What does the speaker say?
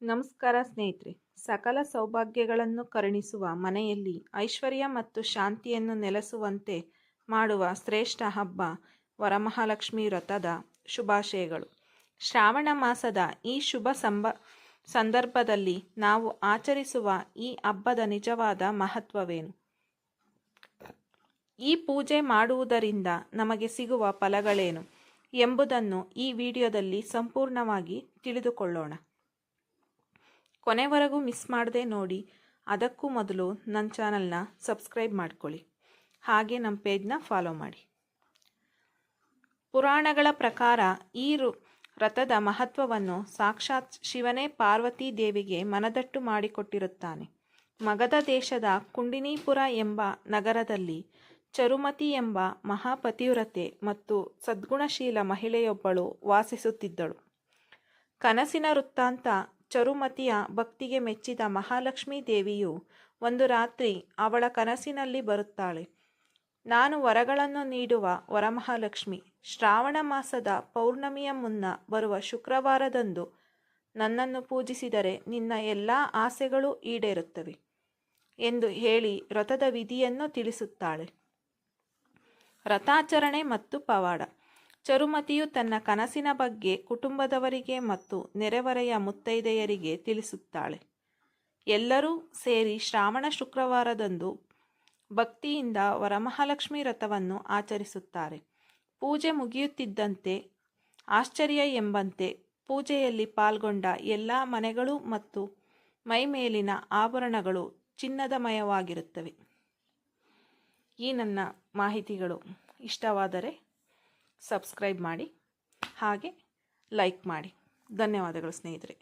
ನಮಸ್ಕಾರ ಸ್ನೇಹಿತರೆ. ಸಕಲ ಸೌಭಾಗ್ಯಗಳನ್ನು ಕರುಣಿಸುವ ಮನೆಯಲ್ಲಿ ಐಶ್ವರ್ಯ ಮತ್ತು ಶಾಂತಿಯನ್ನು ನೆಲೆಸುವಂತೆ ಮಾಡುವ ಶ್ರೇಷ್ಠ ಹಬ್ಬ ವರಮಹಾಲಕ್ಷ್ಮಿ ವ್ರತದ ಶುಭಾಶಯಗಳು. ಶ್ರಾವಣ ಮಾಸದ ಈ ಶುಭ ಸಂದರ್ಭದಲ್ಲಿ ನಾವು ಆಚರಿಸುವ ಈ ಹಬ್ಬದ ನಿಜವಾದ ಮಹತ್ವವೇನು? ಈ ಪೂಜೆ ಮಾಡುವುದರಿಂದ ನಮಗೆ ಸಿಗುವ ಫಲಗಳೇನು ಎಂಬುದನ್ನು ಈ ವಿಡಿಯೋದಲ್ಲಿ ಸಂಪೂರ್ಣವಾಗಿ ತಿಳಿದುಕೊಳ್ಳೋಣ. ಕೊನೆವರೆಗೂ ಮಿಸ್ ಮಾಡದೆ ನೋಡಿ. ಅದಕ್ಕೂ ಮೊದಲು ನನ್ನ ಚಾನಲ್ನ ಸಬ್ಸ್ಕ್ರೈಬ್ ಮಾಡ್ಕೊಳ್ಳಿ, ಹಾಗೆ ನಮ್ಮ ಪೇಜ್ನ ಫಾಲೋ ಮಾಡಿ. ಪುರಾಣಗಳ ಪ್ರಕಾರ ಈ ವ್ರತದ ಮಹತ್ವವನ್ನು ಸಾಕ್ಷಾತ್ ಶಿವನೇ ಪಾರ್ವತಿ ದೇವಿಗೆ ಮನದಟ್ಟು ಮಾಡಿಕೊಟ್ಟಿರುತ್ತಾನೆ. ಮಗಧ ದೇಶದ ಕುಂಡಿನೀಪುರ ಎಂಬ ನಗರದಲ್ಲಿ ಚರುಮತಿ ಎಂಬ ಮಹಾಪತಿವ್ರತೆ ಮತ್ತು ಸದ್ಗುಣಶೀಲ ಮಹಿಳೆಯೊಬ್ಬಳು ವಾಸಿಸುತ್ತಿದ್ದಳು. ಕನಸಿನ ವೃತ್ತಾಂತ. ಚರುಮತಿಯ ಭಕ್ತಿಗೆ ಮೆಚ್ಚಿದ ಮಹಾಲಕ್ಷ್ಮೀ ದೇವಿಯು ಒಂದು ರಾತ್ರಿ ಅವಳ ಕನಸಿನಲ್ಲಿ ಬರುತ್ತಾಳೆ. ನಾನು ವರಗಳನ್ನು ನೀಡುವ ವರಮಹಾಲಕ್ಷ್ಮಿ. ಶ್ರಾವಣ ಮಾಸದ ಪೌರ್ಣಮಿಯ ಮುನ್ನ ಬರುವ ಶುಕ್ರವಾರದಂದು ನನ್ನನ್ನು ಪೂಜಿಸಿದರೆ ನಿನ್ನ ಎಲ್ಲ ಆಸೆಗಳು ಈಡೇರುತ್ತವೆ ಎಂದು ಹೇಳಿ ವ್ರತದ ವಿಧಿಯನ್ನು ತಿಳಿಸುತ್ತಾಳೆ. ವ್ರತಾಚರಣೆ ಮತ್ತು ಪವಾಡ. ಚರುಮತಿಯು ತನ್ನ ಕನಸಿನ ಬಗ್ಗೆ ಕುಟುಂಬದವರಿಗೆ ಮತ್ತು ನೆರೆಹೊರೆಯ ಮುತ್ತೈದೆಯರಿಗೆ ತಿಳಿಸುತ್ತಾಳೆ. ಎಲ್ಲರೂ ಸೇರಿ ಶ್ರಾವಣ ಶುಕ್ರವಾರದಂದು ಭಕ್ತಿಯಿಂದ ವರಮಹಾಲಕ್ಷ್ಮಿ ವ್ರತವನ್ನು ಆಚರಿಸುತ್ತಾರೆ. ಪೂಜೆ ಮುಗಿಯುತ್ತಿದ್ದಂತೆ ಆಶ್ಚರ್ಯ ಎಂಬಂತೆ ಪೂಜೆಯಲ್ಲಿ ಪಾಲ್ಗೊಂಡ ಎಲ್ಲ ಮನೆಗಳು ಮತ್ತು ಮೈಮೇಲಿನ ಆಭರಣಗಳು ಚಿನ್ನದಮಯವಾಗಿರುತ್ತವೆ. ಈ ನನ್ನ ಮಾಹಿತಿಗಳು ಇಷ್ಟವಾದರೆ ಸಬ್ಸ್ಕ್ರೈಬ್ ಮಾಡಿ, ಹಾಗೆ ಲೈಕ್ ಮಾಡಿ. ಧನ್ಯವಾದಗಳು ಸ್ನೇಹಿತರೆ.